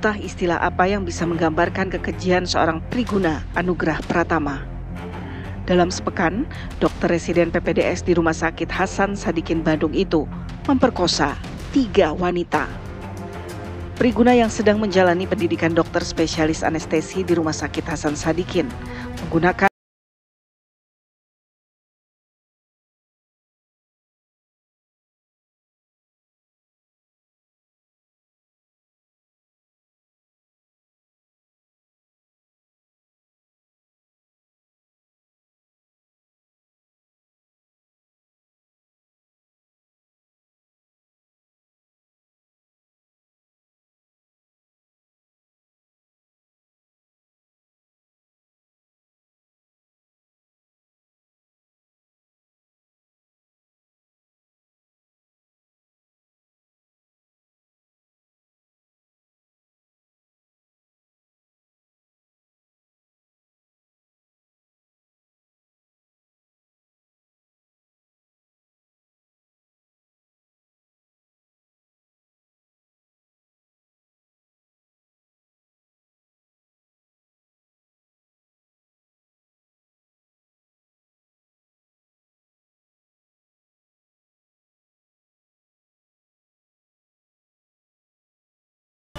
Entah istilah apa yang bisa menggambarkan kekejian seorang Priguna Anugrah Pratama. Dalam sepekan, dokter residen PPDS di Rumah Sakit Hasan Sadikin Bandung itu memperkosa 3 wanita. Priguna yang sedang menjalani pendidikan dokter spesialis anestesi di Rumah Sakit Hasan Sadikin menggunakan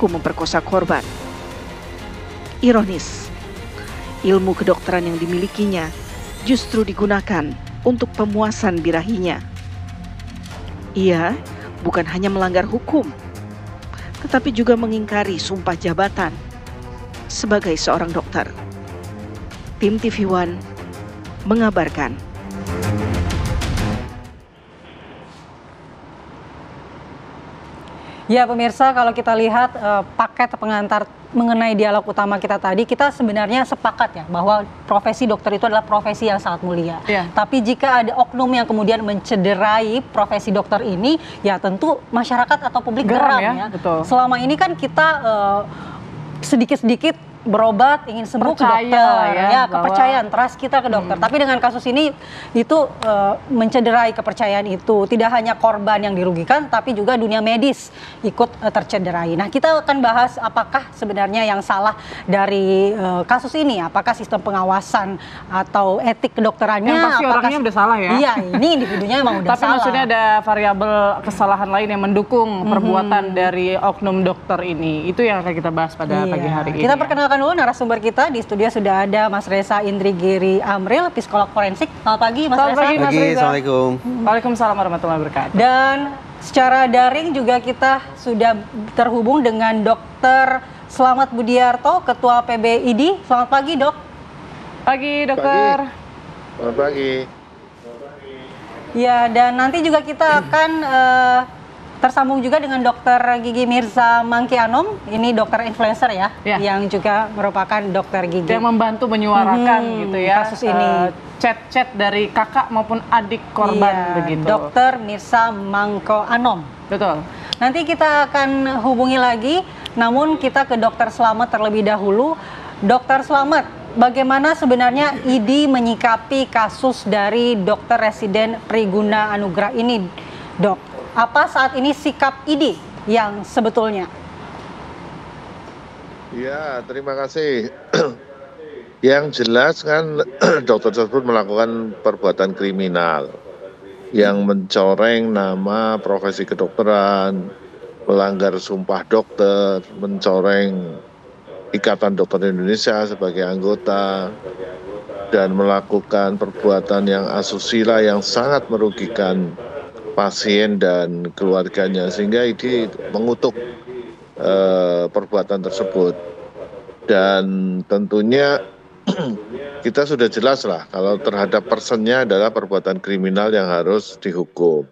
memperkosa korban. Ironis, ilmu kedokteran yang dimilikinya justru digunakan untuk pemuasan birahinya. Ia bukan hanya melanggar hukum, tetapi juga mengingkari sumpah jabatan sebagai seorang dokter. Tim TV One mengabarkan. Ya pemirsa, kalau kita lihat paket pengantar mengenai dialog utama kita tadi, kita sebenarnya sepakat ya bahwa profesi dokter itu adalah profesi yang sangat mulia. Ya. Tapi jika ada oknum yang kemudian mencederai profesi dokter ini, ya tentu masyarakat atau publik geram ya. Betul. Selama ini kan kita sedikit-sedikit berobat, ingin sembuh ke dokter, ya kepercayaan, trust kita ke dokter. Tapi dengan kasus ini itu mencederai kepercayaan itu. Tidak hanya korban yang dirugikan, tapi juga dunia medis ikut tercederai. Nah, kita akan bahas apakah sebenarnya yang salah dari kasus ini. Apakah sistem pengawasan atau etik kedokterannya? Yang pasti orangnya udah salah ya. Iya, ini individunya emang udah tapi salah. Tapi maksudnya ada variabel kesalahan lain yang mendukung perbuatan dari oknum dokter ini. Itu yang akan kita bahas pada pagi hari ini. Kita perkenalkan dulu narasumber kita. Di studio sudah ada Mas Reza Indragiri Amril, psikolog forensik. Selamat pagi Mas Reza. Selamat pagi, Assalamualaikum. Waalaikumsalam warahmatullahi wabarakatuh. Dan secara daring juga kita sudah terhubung dengan Dr. Slamet Budiarto, Ketua PBID. Selamat pagi Dok. Pagi dokter. Selamat pagi. Ya, dan nanti juga kita akan tersambung juga dengan Dokter Gigi Mirza Mangkianom, ini dokter influencer ya, yang juga merupakan dokter gigi. Yang membantu menyuarakan gitu ya, kasus ini. Chat-chat dari kakak maupun adik korban begitu. Dokter Mirza Mangkianom. Betul. Nanti kita akan hubungi lagi, namun kita ke Dokter Slamet terlebih dahulu. Dokter Slamet, bagaimana sebenarnya ID menyikapi kasus dari dokter residen Priguna Anugrah ini, Dok? Apa saat ini sikap ID yang sebetulnya? Ya, terima kasih. Yang jelas kan dokter tersebut melakukan perbuatan kriminal yang mencoreng nama profesi kedokteran, melanggar sumpah dokter, mencoreng Ikatan Dokter Indonesia sebagai anggota, dan melakukan perbuatan yang asusila yang sangat merugikan pasien dan keluarganya, sehingga ini mengutuk perbuatan tersebut. Dan tentunya kita sudah jelas lah kalau terhadap personnya adalah perbuatan kriminal yang harus dihukum.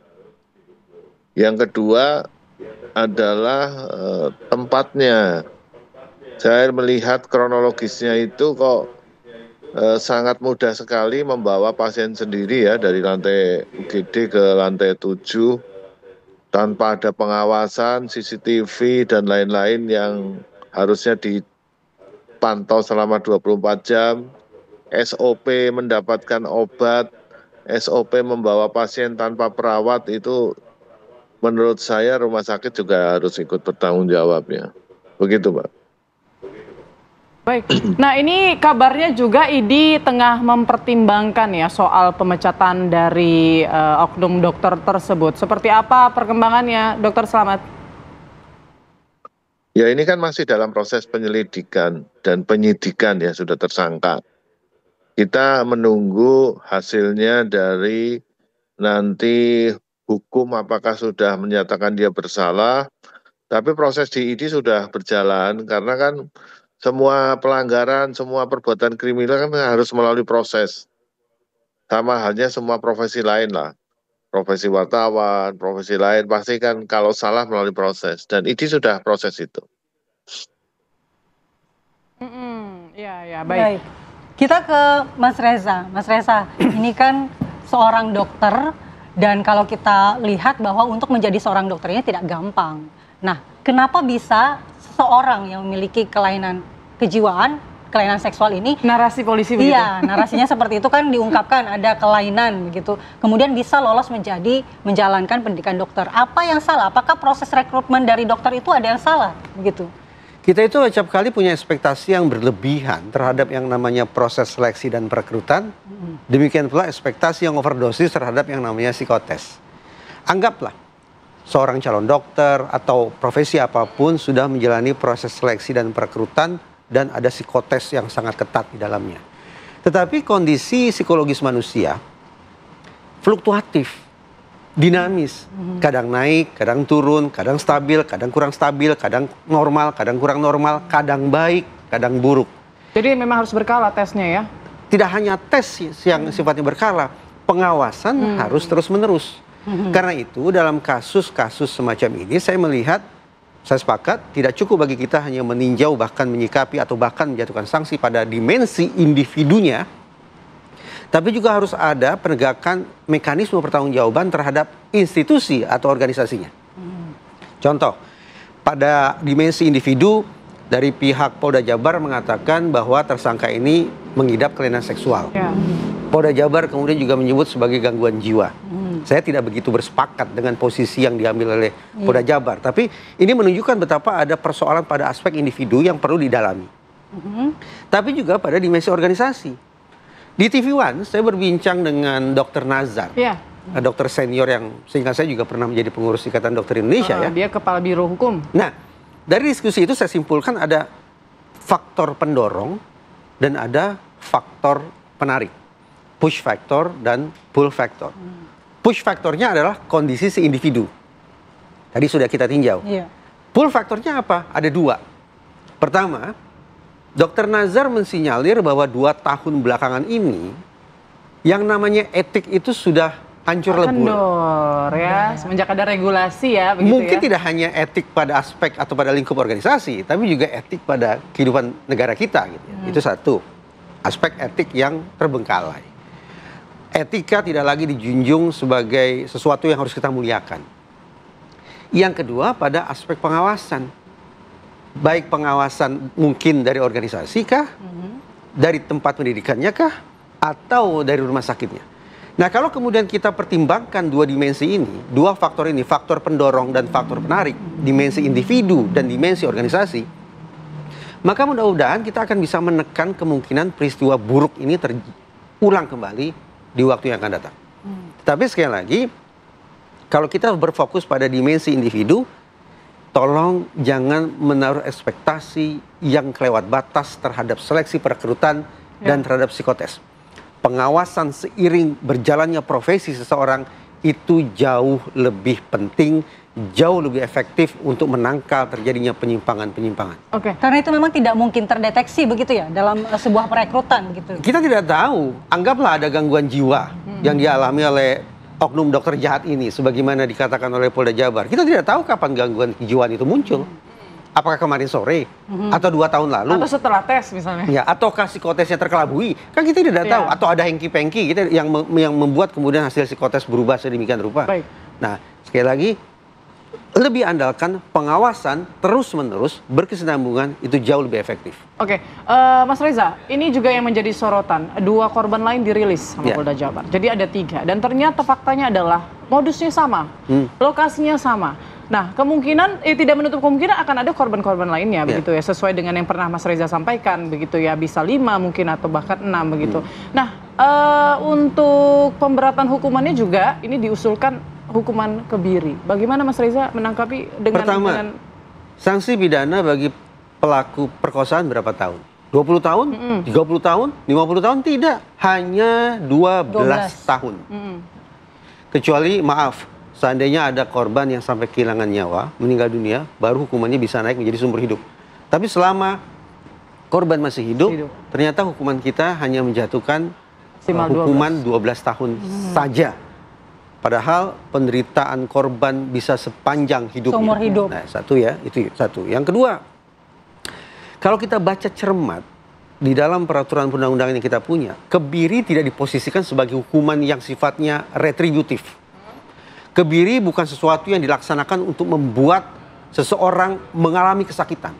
Yang kedua adalah tempatnya. Saya melihat kronologisnya itu kok sangat mudah sekali membawa pasien sendiri ya dari lantai UGD ke lantai 7 tanpa ada pengawasan CCTV dan lain-lain yang harusnya dipantau selama 24 jam, SOP mendapatkan obat, SOP membawa pasien tanpa perawat, itu menurut saya rumah sakit juga harus ikut bertanggung jawab ya. Begitu Pak. Baik, nah ini kabarnya juga ID tengah mempertimbangkan ya soal pemecatan dari oknum dokter tersebut. Seperti apa perkembangannya, Dokter Slamet? Ya ini kan masih dalam proses penyelidikan dan penyidikan ya, sudah tersangka. Kita menunggu hasilnya dari nanti hukum apakah sudah menyatakan dia bersalah, tapi proses di ID sudah berjalan karena kan semua pelanggaran, semua perbuatan kriminal kan harus melalui proses. Sama halnya semua profesi lain lah. Profesi wartawan, profesi lain pasti kan kalau salah melalui proses. Dan ID sudah proses itu. Ya, baik. Kita ke Mas Reza. Mas Reza, ini kan seorang dokter dan kalau kita lihat bahwa untuk menjadi seorang dokter ini tidak gampang. Nah, kenapa bisa seseorang yang memiliki kelainan kejiwaan, kelainan seksual ini, narasi polisi begitu? Iya, narasinya seperti itu kan diungkapkan ada kelainan begitu. Kemudian bisa lolos menjalankan pendidikan dokter. Apa yang salah? Apakah proses rekrutmen dari dokter itu ada yang salah begitu? Kita itu acap kali punya ekspektasi yang berlebihan terhadap yang namanya proses seleksi dan perekrutan. Demikian pula ekspektasi yang overdosis terhadap yang namanya psikotes. Anggaplah seorang calon dokter atau profesi apapun sudah menjalani proses seleksi dan perekrutan dan ada psikotes yang sangat ketat di dalamnya. Tetapi kondisi psikologis manusia fluktuatif, dinamis. Kadang naik, kadang turun, kadang stabil, kadang kurang stabil, kadang normal, kadang kurang normal, kadang baik, kadang buruk. Jadi memang harus berkala tesnya ya? Tidak hanya tes yang sifatnya berkala, pengawasan harus terus-menerus. Karena itu dalam kasus-kasus semacam ini saya melihat, saya sepakat tidak cukup bagi kita hanya meninjau bahkan menyikapi atau bahkan menjatuhkan sanksi pada dimensi individunya, tapi juga harus ada penegakan mekanisme pertanggungjawaban terhadap institusi atau organisasinya. Contoh, pada dimensi individu dari pihak Polda Jabar mengatakan bahwa tersangka ini mengidap kelainan seksual. Polda Jabar kemudian juga menyebut sebagai gangguan jiwa. Saya tidak begitu bersepakat dengan posisi yang diambil oleh Polda Jabar. Tapi ini menunjukkan betapa ada persoalan pada aspek individu yang perlu didalami. Tapi juga pada dimensi organisasi. Di TV One saya berbincang dengan Dr. Nazar. Dokter senior yang sehingga saya juga pernah menjadi pengurus Ikatan Dokter Indonesia ya. Dia kepala biro hukum. Nah, dari diskusi itu saya simpulkan ada faktor pendorong dan ada faktor penarik. Push factor dan pull factor. Push faktornya adalah kondisi si individu. Tadi sudah kita tinjau. Pull faktornya apa? Ada dua. Pertama, Dr. Nazar mensinyalir bahwa 2 tahun belakangan ini yang namanya etik itu sudah hancur lebur. Kendor ya, semenjak ada regulasi ya. Mungkin tidak hanya etik pada aspek atau pada lingkup organisasi, tapi juga etik pada kehidupan negara kita. Gitu. Itu satu, aspek etik yang terbengkalai. Etika tidak lagi dijunjung sebagai sesuatu yang harus kita muliakan. Yang kedua pada aspek pengawasan. Baik pengawasan mungkin dari organisasi kah, dari tempat pendidikannya kah, atau dari rumah sakitnya. Nah kalau kemudian kita pertimbangkan dua dimensi ini, dua faktor ini, faktor pendorong dan faktor penarik, dimensi individu dan dimensi organisasi, maka mudah-mudahan kita akan bisa menekan kemungkinan peristiwa buruk ini terulang kembali di waktu yang akan datang. Tapi sekali lagi, kalau kita berfokus pada dimensi individu, tolong jangan menaruh ekspektasi yang kelewat batas terhadap seleksi perekrutan dan terhadap psikotes. Pengawasan seiring berjalannya profesi seseorang itu jauh lebih penting, jauh lebih efektif untuk menangkal terjadinya penyimpangan-penyimpangan. Karena itu memang tidak mungkin terdeteksi begitu ya dalam sebuah perekrutan gitu. Kita tidak tahu, anggaplah ada gangguan jiwa yang dialami oleh oknum dokter jahat ini, sebagaimana dikatakan oleh Polda Jabar. Kita tidak tahu kapan gangguan kejiwaan itu muncul. Apakah kemarin sore atau 2 tahun lalu? Atau setelah tes misalnya? Ya, ataukah psikotesnya terkelabui? Kan kita tidak tahu. Atau ada hengki-pengki kita yang membuat kemudian hasil psikotes berubah sedemikian rupa. Nah, sekali lagi lebih andalkan pengawasan terus-menerus berkesinambungan itu jauh lebih efektif. Mas Reza, ini juga yang menjadi sorotan. 2 korban lain dirilis sama Polda Jabar. Jadi ada 3 dan ternyata faktanya adalah modusnya sama, lokasinya sama. Nah, kemungkinan tidak menutup kemungkinan akan ada korban-korban lainnya begitu ya, sesuai dengan yang pernah Mas Reza sampaikan begitu ya, bisa 5 mungkin atau bahkan 6 begitu. Nah, untuk pemberatan hukumannya juga ini diusulkan hukuman kebiri. Bagaimana Mas Reza menangkapi dengan Pertama, sanksi pidana bagi pelaku perkosaan berapa tahun? 20 tahun? 30 tahun? 50 tahun? Tidak, hanya 12 tahun. Kecuali maaf, seandainya ada korban yang sampai kehilangan nyawa, meninggal dunia, baru hukumannya bisa naik menjadi seumur hidup. Tapi selama korban masih hidup, ternyata hukuman kita hanya menjatuhkan hukuman 12 tahun saja. Padahal penderitaan korban bisa sepanjang hidupnya. Seumur hidup. Nah, satu ya, itu satu. Yang kedua, kalau kita baca cermat di dalam peraturan perundang-undangan yang kita punya, kebiri tidak diposisikan sebagai hukuman yang sifatnya retributif. Kebiri bukan sesuatu yang dilaksanakan untuk membuat seseorang mengalami kesakitan,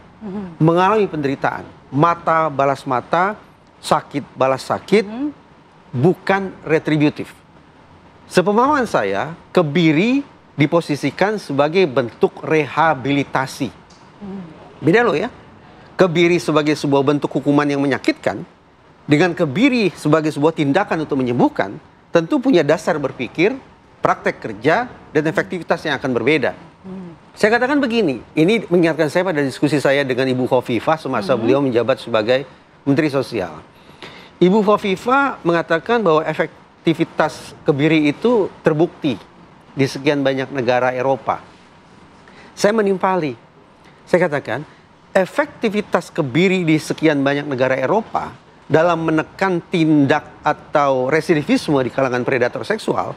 mengalami penderitaan. Mata balas mata, sakit balas sakit, bukan retributif. Sepemahaman saya, kebiri diposisikan sebagai bentuk rehabilitasi. Beda loh ya. Kebiri sebagai sebuah bentuk hukuman yang menyakitkan, dengan kebiri sebagai sebuah tindakan untuk menyembuhkan, tentu punya dasar berpikir, praktek kerja, dan efektivitas yang akan berbeda. Saya katakan begini, ini mengingatkan saya pada diskusi saya dengan Ibu Khofifah semasa beliau menjabat sebagai Menteri Sosial. Ibu Khofifah mengatakan bahwa efektivitas kebiri itu terbukti di sekian banyak negara Eropa. Saya menimpali, saya katakan, efektivitas kebiri di sekian banyak negara Eropa dalam menekan tindak atau residivisme di kalangan predator seksual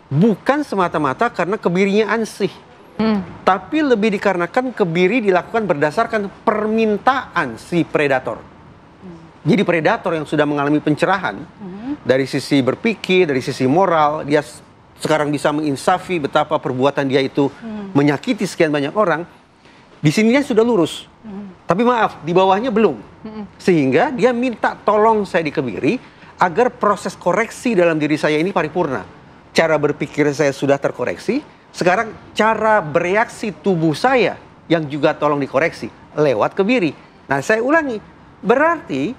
bukan semata-mata karena kebirinya ansih, tapi lebih dikarenakan kebiri dilakukan berdasarkan permintaan si predator. Jadi predator yang sudah mengalami pencerahan dari sisi berpikir, dari sisi moral, dia sekarang bisa menginsafi betapa perbuatan dia itu menyakiti sekian banyak orang. Di sininya sudah lurus, tapi maaf, di bawahnya belum. Sehingga dia minta tolong saya dikebiri agar proses koreksi dalam diri saya ini paripurna. Cara berpikir saya sudah terkoreksi, sekarang cara bereaksi tubuh saya yang juga tolong dikoreksi lewat kebiri. Nah, saya ulangi, berarti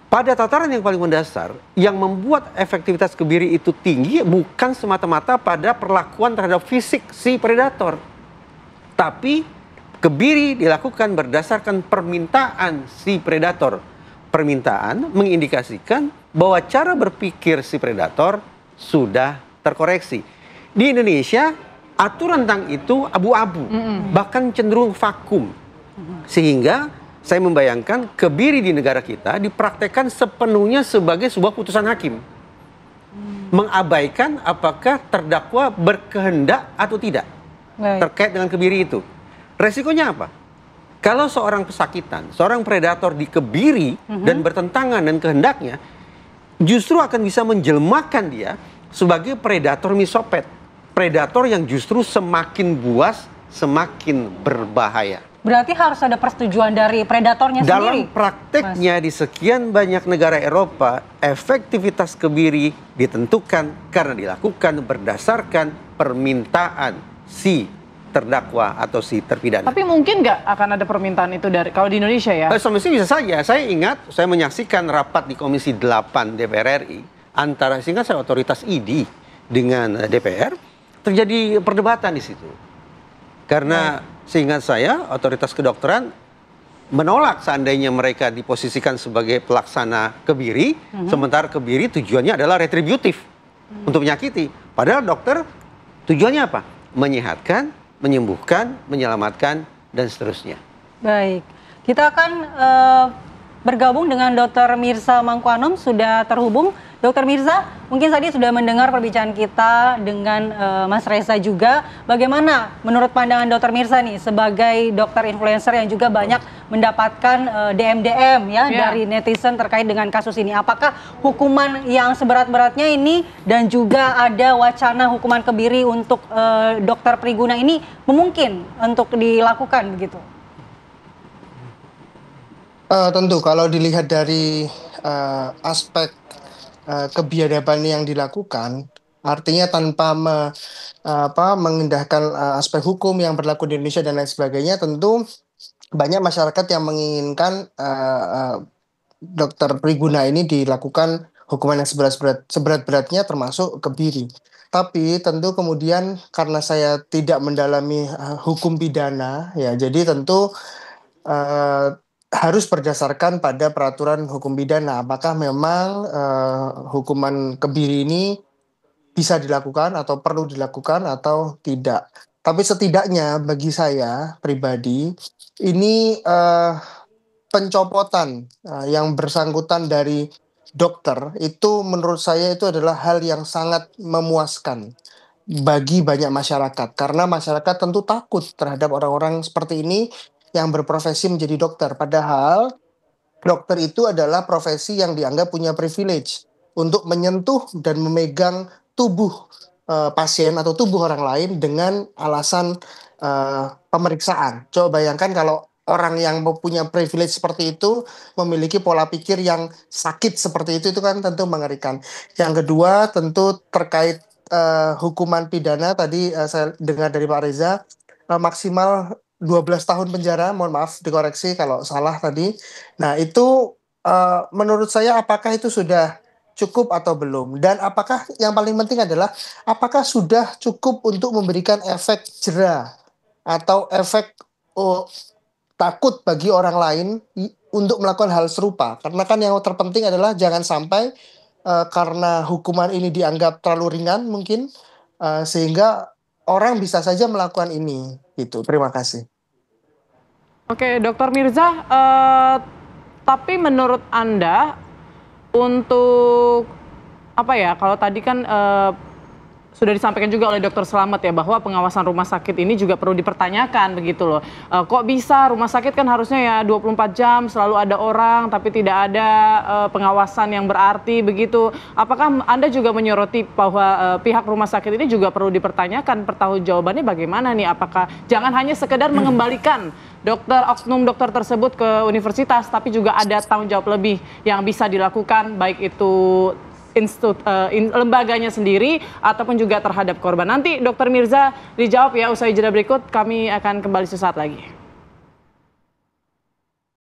pada tataran yang paling mendasar, yang membuat efektivitas kebiri itu tinggi bukan semata-mata pada perlakuan terhadap fisik si predator, tapi kebiri dilakukan berdasarkan permintaan si predator. Permintaan mengindikasikan bahwa cara berpikir si predator sudah terkoreksi. Di Indonesia, aturan tentang itu abu-abu, bahkan cenderung vakum. Sehingga saya membayangkan kebiri di negara kita dipraktekkan sepenuhnya sebagai sebuah putusan hakim. Mengabaikan apakah terdakwa berkehendak atau tidak terkait dengan kebiri itu. Resikonya apa? Kalau seorang pesakitan, seorang predator dikebiri dan bertentangan dengan kehendaknya, justru akan bisa menjelmakan dia sebagai predator misopet. Predator yang justru semakin buas, semakin berbahaya. Berarti harus ada persetujuan dari predatornya sendiri? Dalam prakteknya di sekian banyak negara Eropa, efektivitas kebiri ditentukan karena dilakukan berdasarkan permintaan si terdakwa atau si terpidana. Tapi mungkin nggak akan ada permintaan itu dari kalau di Indonesia ya? Semestinya bisa saja. Saya ingat, saya menyaksikan rapat di Komisi 8 DPR RI antara seingat saya otoritas ID dengan DPR, terjadi perdebatan di situ. Karena seingat saya otoritas kedokteran menolak seandainya mereka diposisikan sebagai pelaksana kebiri, sementara kebiri tujuannya adalah retributif untuk menyakiti. Padahal dokter tujuannya apa? Menyehatkan, menyembuhkan, menyelamatkan, dan seterusnya. Baik, kita akan bergabung dengan Dr. Mirza Mangkuanom, sudah terhubung. Dr. Mirza, mungkin tadi sudah mendengar perbincangan kita dengan Mas Reza juga. Bagaimana menurut pandangan Dr. Mirza nih sebagai dokter influencer yang juga banyak mendapatkan DM-DM ya dari netizen terkait dengan kasus ini. Apakah hukuman yang seberat-beratnya ini dan juga ada wacana hukuman kebiri untuk dokter Priguna ini memungkin untuk dilakukan begitu? Tentu kalau dilihat dari aspek kebiadaban yang dilakukan, Artinya tanpa mengindahkan aspek hukum yang berlaku di Indonesia dan lain sebagainya, tentu banyak masyarakat yang menginginkan Dokter Priguna ini dilakukan hukuman yang seberat-beratnya termasuk kebiri. Tapi tentu kemudian karena saya tidak mendalami hukum pidana, ya jadi tentu harus berdasarkan pada peraturan hukum pidana. Apakah memang hukuman kebiri ini bisa dilakukan atau perlu dilakukan atau tidak? Tapi setidaknya bagi saya pribadi ini pencopotan yang bersangkutan dari dokter itu menurut saya itu adalah hal yang sangat memuaskan bagi banyak masyarakat, karena masyarakat tentu takut terhadap orang-orang seperti ini yang berprofesi menjadi dokter, padahal dokter itu adalah profesi yang dianggap punya privilege untuk menyentuh dan memegang tubuh pasien atau tubuh orang lain dengan alasan pemeriksaan. Coba bayangkan kalau orang yang punya privilege seperti itu memiliki pola pikir yang sakit seperti itu kan tentu mengerikan. Yang kedua tentu terkait hukuman pidana tadi saya dengar dari Pak Reza maksimal 12 tahun penjara, mohon maaf dikoreksi kalau salah tadi. Nah itu menurut saya apakah itu sudah cukup atau belum? Dan apakah yang paling penting adalah apakah sudah cukup untuk memberikan efek jera atau efek takut bagi orang lain untuk melakukan hal serupa. Karena kan yang terpenting adalah jangan sampai karena hukuman ini dianggap terlalu ringan mungkin sehingga orang bisa saja melakukan ini. Gitu. Terima kasih. Oke, Dokter Mirza, tapi menurut Anda untuk apa ya? Kalau tadi kan sudah disampaikan juga oleh Dokter Slamet ya bahwa pengawasan rumah sakit ini juga perlu dipertanyakan begitu loh. Kok bisa rumah sakit kan harusnya ya 24 jam selalu ada orang tapi tidak ada pengawasan yang berarti begitu. Apakah Anda juga menyoroti bahwa pihak rumah sakit ini juga perlu dipertanyakan pertanggungjawabannya bagaimana nih? Apakah jangan hanya sekedar mengembalikan oknum dokter tersebut ke universitas, tapi juga ada tanggung jawab lebih yang bisa dilakukan baik itu lembaganya sendiri ataupun juga terhadap korban. Nanti Dokter Mirza dijawab ya usai jeda berikut, kami akan kembali sesaat lagi.